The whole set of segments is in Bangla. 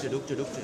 ঢুকছে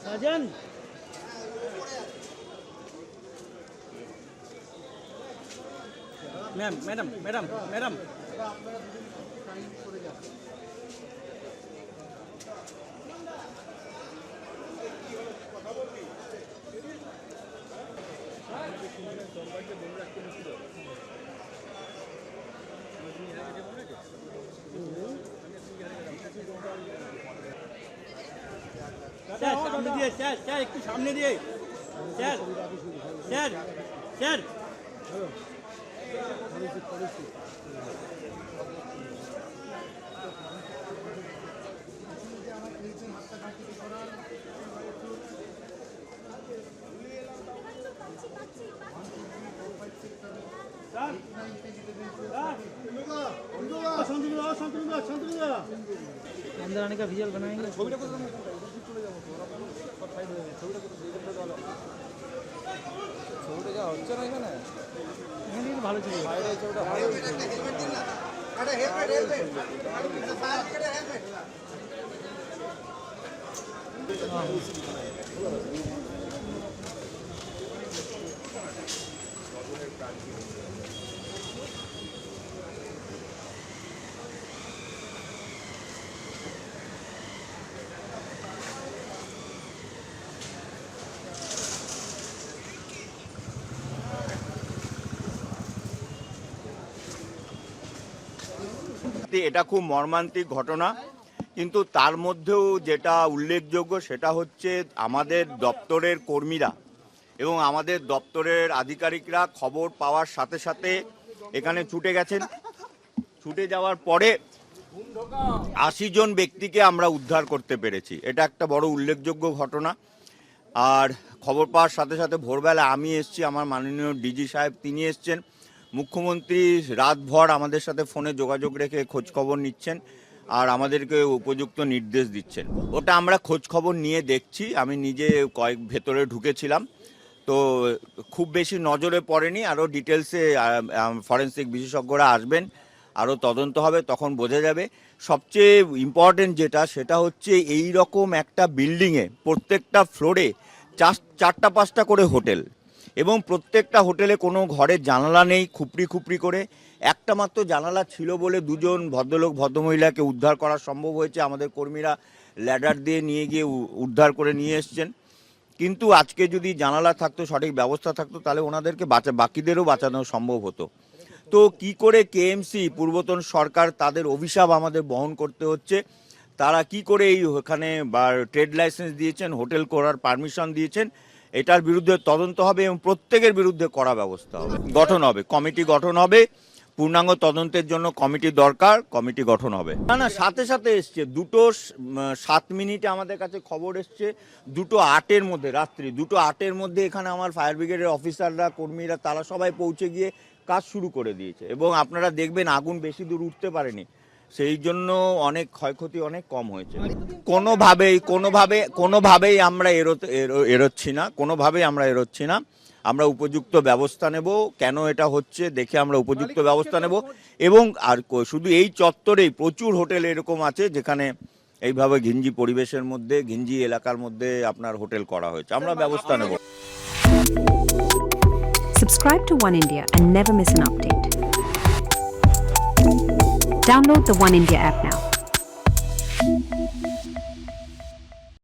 साजन मैडम सामने दिए सर एक सामने दिए सर अंदर आने का विजुअल बनाएंगे ছবিটা যা হচ্ছে না এখানে ভালো ছিল বাইরে ছবিটা ভালো এটা খুব মর্মান্তিক ঘটনা, কিন্তু তার মধ্যেও যেটা উল্লেখযোগ্য সেটা হচ্ছে আমাদের দপ্তরের কর্মীরা এবং আমাদের দপ্তরের আধিকারিকরা খবর পাওয়ার সাথে সাথে এখানে ছুটে গেছেন। ছুটে যাওয়ার পরে ৮০ জন ব্যক্তিকে আমরা উদ্ধার করতে পেরেছি। এটা একটা বড় উল্লেখযোগ্য ঘটনা। আর খবর পাওয়ার সাথে সাথে ভোরবেলা আমি এসেছি, আমার মাননীয় ডিজি সাহেব তিনি এসছেন, মুখ্যমন্ত্রী রাতভর আমাদের সাথে ফোনে যোগাযোগ রেখে খোঁজ খবর নিচ্ছেন আর আমাদেরকে উপযুক্ত নির্দেশ দিচ্ছেন। ওটা আমরা খোঁজ খবর নিয়ে দেখছি। আমি নিজে ভেতরে ঢুকেছিলাম, তো খুব বেশি নজরে পড়েনি। আরও ডিটেলসে ফরেন্সিক বিশেষজ্ঞরা আসবেন, আরও তদন্ত হবে, তখন বোঝা যাবে। সবচেয়ে ইম্পর্টেন্ট সেটা হচ্ছে এই রকম একটা বিল্ডিংয়ে প্রত্যেকটা ফ্লোরে 4-5টা করে হোটেল, এবং প্রত্যেকটা হোটেলে কোনো ঘরের জানালা নেই, খুপড়ি করে একটা মাত্র জানালা ছিল বলে 2 জন ভদ্রলোক ভদ্রমহিলাকে উদ্ধার করা সম্ভব হয়েছে। আমাদের কর্মীরা ল্যাডার দিয়ে নিয়ে গিয়ে উদ্ধার করে নিয়ে এসছেন। কিন্তু আজকে যদি জানালা থাকতো, সঠিক ব্যবস্থা থাকতো, তাহলে ওনাদেরকে বাকিদেরও বাঁচানো সম্ভব হতো। তো কি করে কেএমসি পূর্বতন সরকার তাদের অভিশাপ আমাদের বহন করতে হচ্ছে, তারা কি করে এখানে ট্রেড লাইসেন্স দিয়েছেন, হোটেল করার পারমিশন দিয়েছেন, এটার বিরুদ্ধে তদন্ত হবে এবং প্রত্যেকের বিরুদ্ধে কড়া ব্যবস্থা হবে, গঠন হবে, কমিটি গঠন হবে। পূর্ণাঙ্গ তদন্তের জন্য কমিটি দরকার, কমিটি গঠন হবে। না সাথে সাথে এসছে 2:07 আমাদের কাছে খবর এসছে, 2:08 মধ্যে, রাত্রি 2:08 মধ্যে এখানে আমার ফায়ার ব্রিগেডের অফিসাররা, কর্মীরা, তারা সবাই পৌঁছে গিয়ে কাজ শুরু করে দিয়েছে। এবং আপনারা দেখবেন আগুন বেশি দূর উঠতে পারেনি, সেই জন্য অনেক ক্ষয়ক্ষতি অনেক কম হয়েছে। কোনোভাবেই আমরা এড়োচ্ছি না। আমরা উপযুক্ত ব্যবস্থা নেব। কেন এটা হচ্ছে দেখে আমরা উপযুক্ত ব্যবস্থা নেব। এবং আর শুধু এই চত্বরেই প্রচুর হোটেল এরকম আছে যেখানে এইভাবে ঘিঞ্জি পরিবেশের মধ্যে, ঘিঞ্জি এলাকার মধ্যে আপনার হোটেল করা হয়েছে, আমরা ব্যবস্থা নেব। Subscribe to One India and never miss an update. Download the One India app now.